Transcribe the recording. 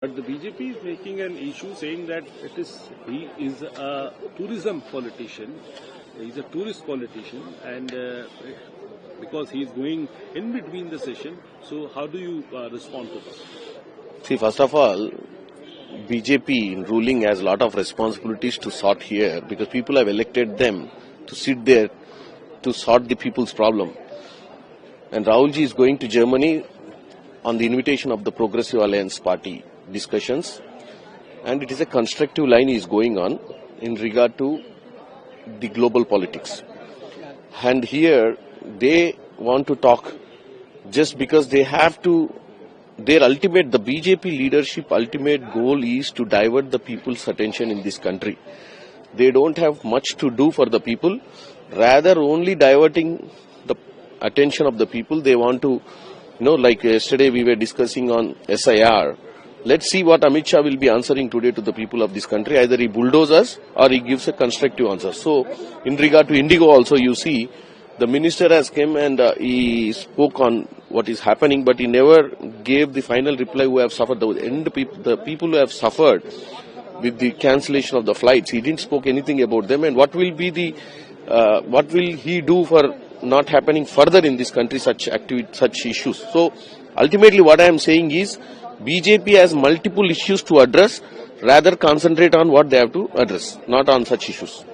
But the BJP is making an issue saying that he is a tourism politician, he's a tourist politician, and because he is going in between the session. So how do you respond to this? See, first of all, BJP in ruling has a lot of responsibilities to sort here because people have elected them to sit there to sort the people's problem. And Rahulji is going to Germany on the invitation of the Progressive Alliance Party discussions, and it is a constructive line is going on in regard to the global politics. And here they want to talk just because they have to. The BJP leadership ultimate goal is to divert the people's attention in this country. They don't have much to do for the people, rather only diverting the attention of the people. They want to, like yesterday we were discussing on SIR. Let's see what Amit Shah will be answering today to the people of this country. Either he bulldozes or he gives a constructive answer. So, in regard to Indigo also, you see, the minister has come and he spoke on what is happening, but he never gave the final reply who have suffered. The people who have suffered with the cancellation of the flights, he didn't spoke anything about them. And what will be the, what will he do for not happening further in this country such issues? So, ultimately what I am saying is, BJP has multiple issues to address, rather concentrate on what they have to address, not on such issues.